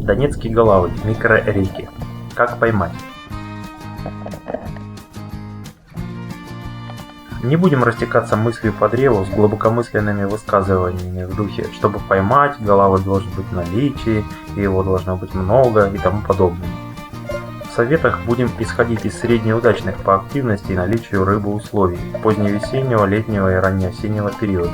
Донецкие голавль, микрореки. Как поймать? Не будем растекаться мыслью по древу с глубокомысленными высказываниями в духе «чтобы поймать, голавль должен быть в наличии, и его должно быть много» и тому подобное. В советах будем исходить из среднеудачных по активности и наличию рыбы условий поздневесеннего, летнего и раннеосеннего периода.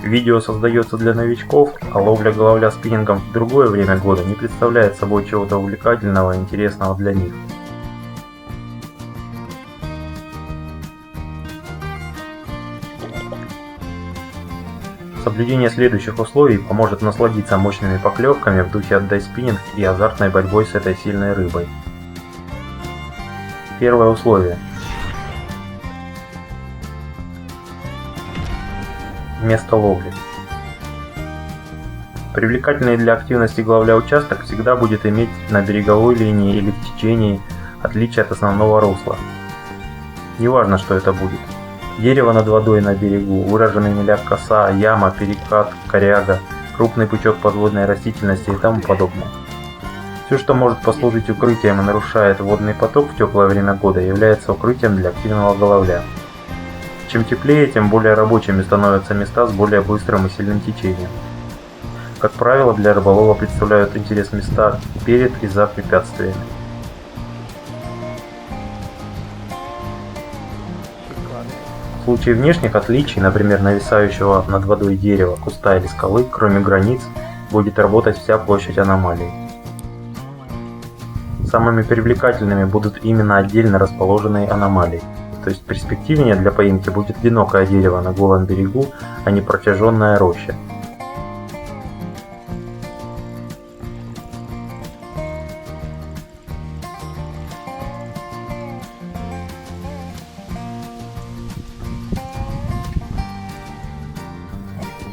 Видео создается для новичков, а ловля головля спиннингом в другое время года не представляет собой чего-то увлекательного и интересного для них. Соблюдение следующих условий поможет насладиться мощными поклевками в духе «отдай спиннинг» и азартной борьбой с этой сильной рыбой. Первое условие. Место ловли. Привлекательный для активности головля участок всегда будет иметь на береговой линии или в течении отличие от основного русла. Неважно, что это будет. Дерево над водой на берегу, выраженный меляк коса, яма, перекат, коряга, крупный пучок подводной растительности и тому подобное. Все, что может послужить укрытием и нарушает водный поток в теплое время года, является укрытием для активного головля. Чем теплее, тем более рабочими становятся места с более быстрым и сильным течением. Как правило, для рыболова представляют интерес места перед и за препятствиями. В случае внешних отличий, например, нависающего над водой дерева, куста или скалы, кроме границ, будет работать вся площадь аномалии. Самыми привлекательными будут именно отдельно расположенные аномалии. То есть перспективнее для поимки будет одинокое дерево на голом берегу, а не протяженная роща.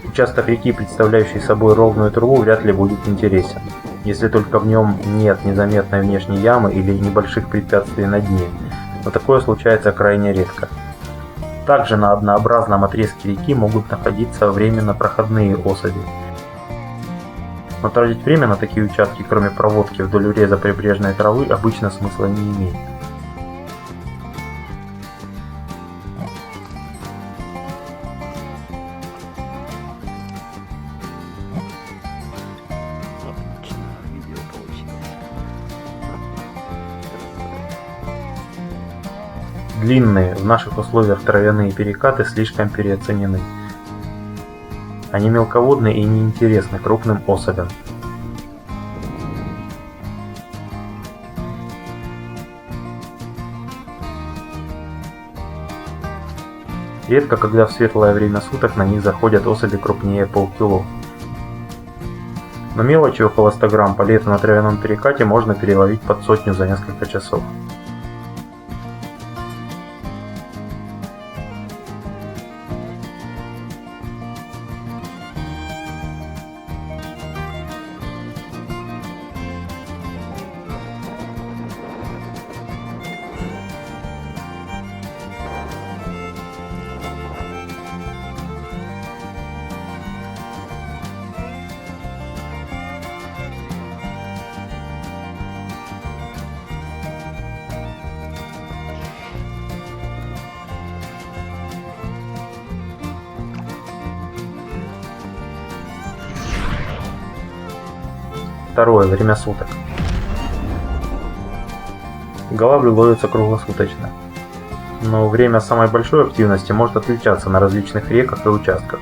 Участок реки, представляющий собой ровную трубу, вряд ли будет интересен, если только в нем нет незаметной внешней ямы или небольших препятствий на дне, но такое случается крайне редко. Также на однообразном отрезке реки могут находиться временно проходные особи. Но тратить время на такие участки, кроме проводки вдоль уреза прибрежной травы, обычно смысла не имеет. Длинные, в наших условиях травяные перекаты слишком переоценены. Они мелководны и неинтересны крупным особям. Редко, когда в светлое время суток на них заходят особи крупнее полкило. Но мелочи около 100 грамм по лету на травяном перекате можно переловить под сотню за несколько часов. Второе. Время суток. Голавль ловится круглосуточно. но время самой большой активности может отличаться на различных реках и участках.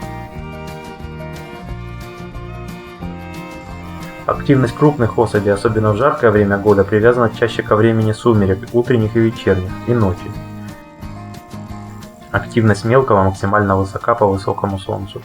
Активность крупных особей, особенно в жаркое время года, привязана чаще ко времени сумерек, утренних и вечерних, и ночи. Активность мелкого максимально высока по высокому солнцу.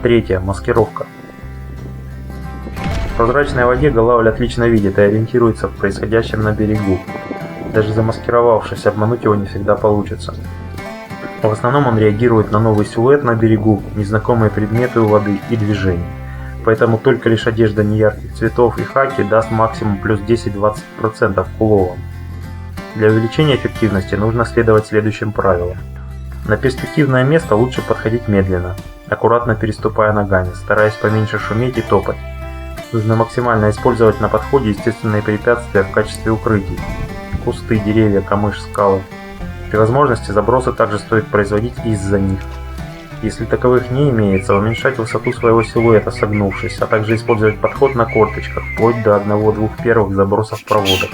Третье. Маскировка. В прозрачной воде голавль отлично видит и ориентируется в происходящем на берегу. Даже замаскировавшись, обмануть его не всегда получится. В основном он реагирует на новый силуэт на берегу, незнакомые предметы у воды и движения. Поэтому только лишь одежда неярких цветов и хаки даст максимум плюс 10-20% к уловам. Для увеличения эффективности нужно следовать следующим правилам. На перспективное место лучше подходить медленно, аккуратно переступая ногами, стараясь поменьше шуметь и топать. Нужно максимально использовать на подходе естественные препятствия в качестве укрытий. Кусты, деревья, камыш, скалы. При возможности забросы также стоит производить из-за них. Если таковых не имеется, уменьшать высоту своего силуэта, согнувшись, а также использовать подход на корточках, вплоть до 1-2 первых забросов проводок.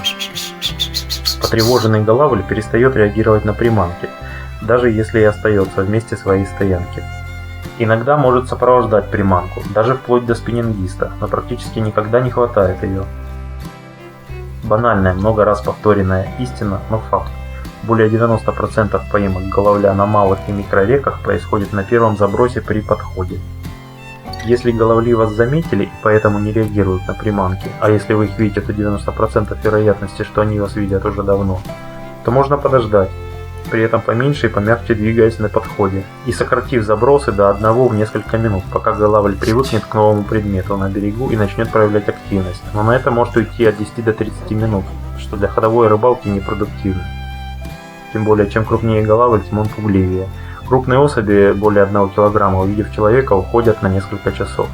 Потревоженный голавль перестает реагировать на приманки, даже если и остается в месте своей стоянки. Иногда может сопровождать приманку, даже вплоть до спиннингиста, но практически никогда не хватает ее. Банальная, много раз повторенная истина, но факт. Более 90% поимок головля на малых и микрореках происходит на первом забросе при подходе. Если головли вас заметили и поэтому не реагируют на приманки, а если вы их видите, то 90% вероятности, что они вас видят уже давно, то можно подождать, при этом поменьше и помягче двигаясь на подходе, и сократив забросы до 1 в несколько минут, пока головль привыкнет к новому предмету на берегу и начнет проявлять активность, но на это может уйти от 10 до 30 минут, что для ходовой рыбалки непродуктивно. Тем более, чем крупнее голавль, тем он пугливее. Крупные особи, более 1 кг, увидев человека, уходят на несколько часов.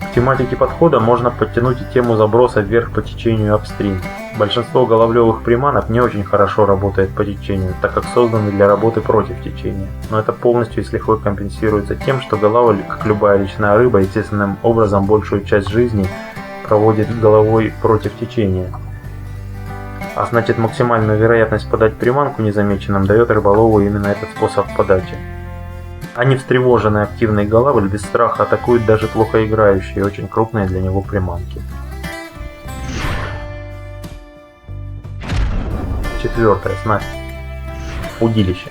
К тематике подхода можно подтянуть и тему заброса вверх по течению апстрим. Большинство головлевых приманок не очень хорошо работает по течению, так как созданы для работы против течения. Но это полностью и с лихвой компенсируется тем, что голавль, как любая речная рыба, естественным образом большую часть жизни проводит головой против течения. А значит, максимальную вероятность подать приманку незамеченным дает рыболову именно этот способ подачи. А не встревоженный активный голавль без страха атакует даже плохо играющие и очень крупные для него приманки. Четвертое. Снасть. Удилище.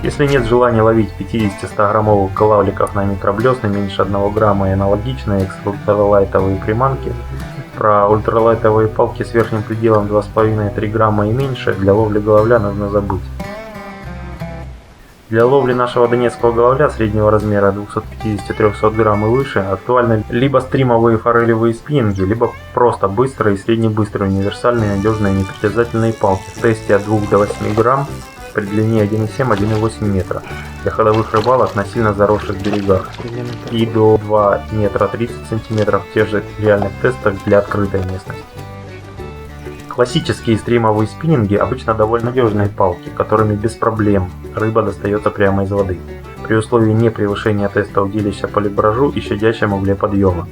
Если нет желания ловить 50-100 граммовых голавликов на микроблесны меньше 1 грамма и аналогичные ультралайтовые приманки, про ультралайтовые палки с верхним пределом 2,5-3 грамма и меньше для ловли головля нужно забыть. Для ловли нашего донецкого головля среднего размера 250-300 грамм и выше актуальны либо стримовые форелевые спиннинги, либо просто быстрые и среднебыстрые универсальные надежные непритязательные палки в тесте от 2 до 8 грамм при длине 1,7-1,8 метра для ходовых рыбалок на сильно заросших берегах и до 2 метра 30 сантиметров в тех же реальных тестах для открытой местности. Классические стримовые спиннинги обычно довольно надежные палки, которыми без проблем рыба достается прямо из воды, при условии не превышения теста удилища по либражу и щадящем угле подъема.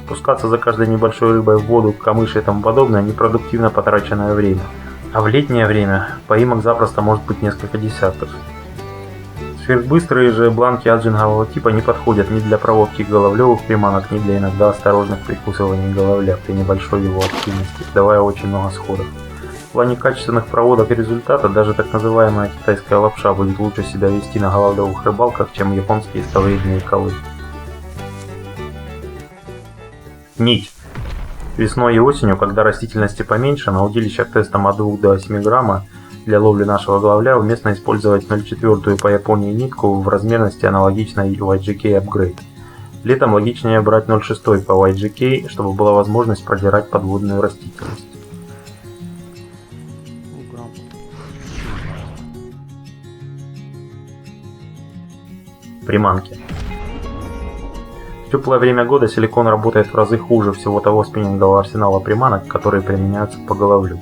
Спускаться за каждой небольшой рыбой в воду, камыши и тому подобное непродуктивно потраченное время, а в летнее время поимок запросто может быть несколько десятков. Сверхбыстрые же бланки аджингового типа не подходят ни для проводки головлевых приманок, ни для иногда осторожных прикусываний головля при небольшой его активности, давая очень много сходов. В плане качественных проводок и результата даже так называемая китайская лапша будет лучше себя вести на головлевых рыбалках, чем японские ставредные колы. Нить. Весной и осенью, когда растительности поменьше, на удилищах тестом от 2 до 8 грамма для ловли нашего головля уместно использовать 0,4 по Японии нитку в размерности аналогичной YGK Upgrade. Летом логичнее брать 0,6 по YGK, чтобы была возможность продирать подводную растительность. Приманки. В теплое время года силикон работает в разы хуже всего того спиннингового арсенала приманок, которые применяются по головлю.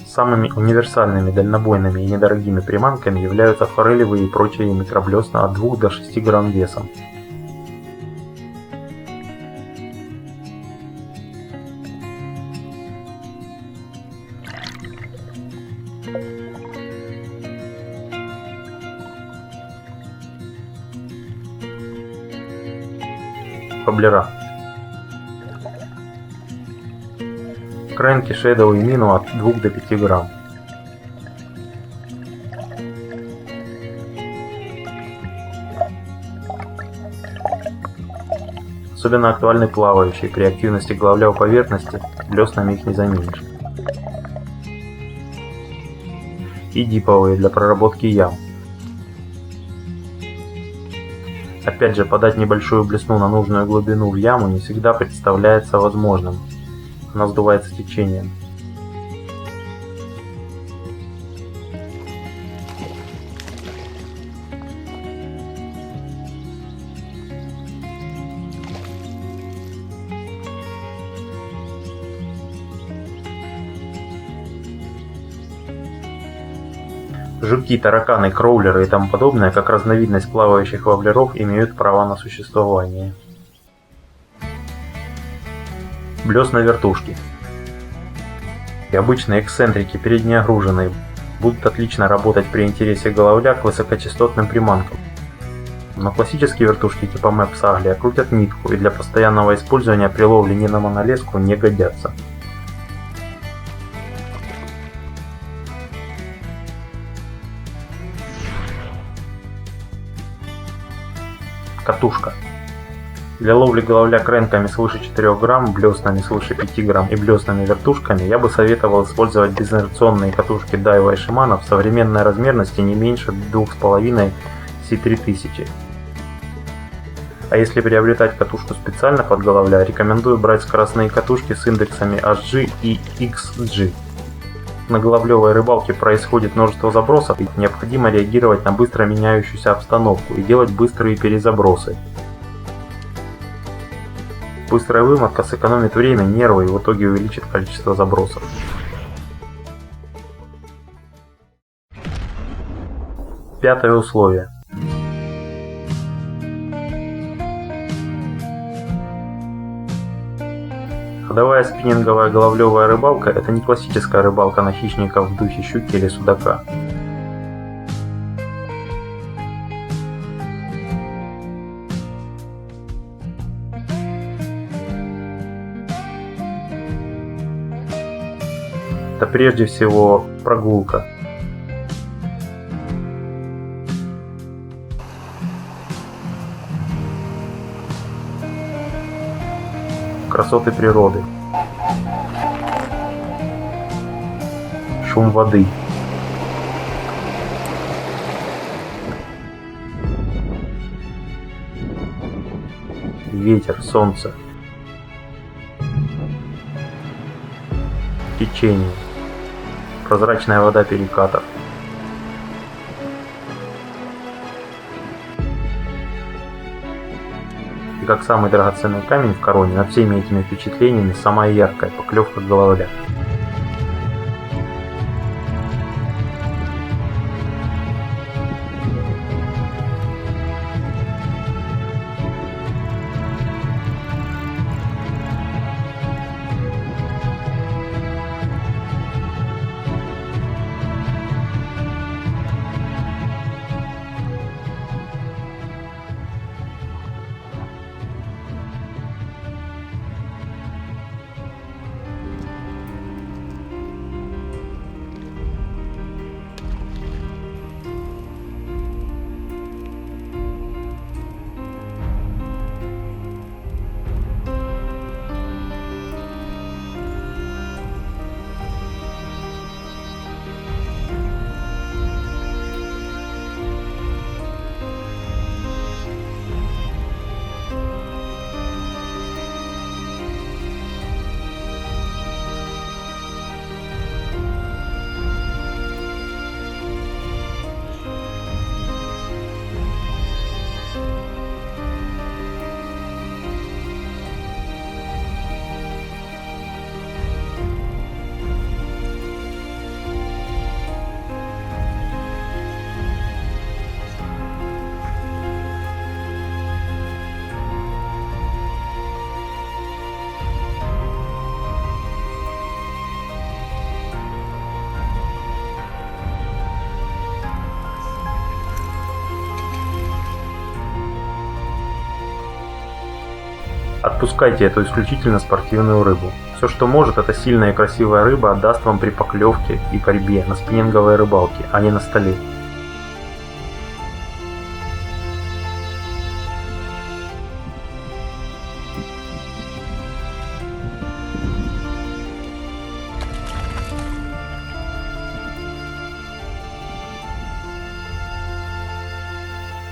Самыми универсальными, дальнобойными и недорогими приманками являются форелевые и прочие микроблесна от 2 до 6 грамм весом. Воблера. Кренки, Shadow и Minnow от 2 до 5 грамм. Особенно актуальны плавающие, при активности головля у поверхности, блеснами их не заменишь. И диповые для проработки ям. Опять же, подать небольшую блесну на нужную глубину в яму не всегда представляется возможным. Она сдувается течением. Жуки, тараканы, кроулеры и тому подобное, как разновидность плавающих воблеров, имеют право на существование. Блесна вертушки. И обычные эксцентрики, переднеогруженные, будут отлично работать при интересе головля к высокочастотным приманкам. Но классические вертушки типа Mepps Aglia крутят нитку и для постоянного использования при ловле не на монолеску не годятся. Катушка. Для ловли головля кренками свыше 4 грамм, блеснами свыше 5 грамм и блеснами вертушками я бы советовал использовать безинерционные катушки Daiwa и Shimano в современной размерности не меньше 2,5 C3000. А если приобретать катушку специально под головля, рекомендую брать скоростные катушки с индексами HG и XG. На головлевой рыбалке происходит множество забросов, и необходимо реагировать на быстро меняющуюся обстановку и делать быстрые перезабросы. Быстрая вымотка сэкономит время, нервы и в итоге увеличит количество забросов. Пятое условие. Ходовая спиннинговая головлевая рыбалка – это не классическая рыбалка на хищников в духе щуки или судака. Это прежде всего прогулка. Красоты природы. Шум воды. Ветер, солнце. Течение. Прозрачная вода перекатов. И как самый драгоценный камень в короне, над всеми этими впечатлениями самая яркая поклевка головля. Отпускайте эту исключительно спортивную рыбу. Все, что может, эта сильная и красивая рыба отдаст вам при поклевке и борьбе на спиннинговой рыбалке, а не на столе.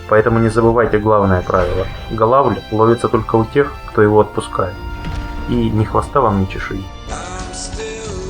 Поэтому не забывайте главное правило. Голавль ловится только у тех, кто его отпускает. И ни хвоста вам, ни чешуи. I'm still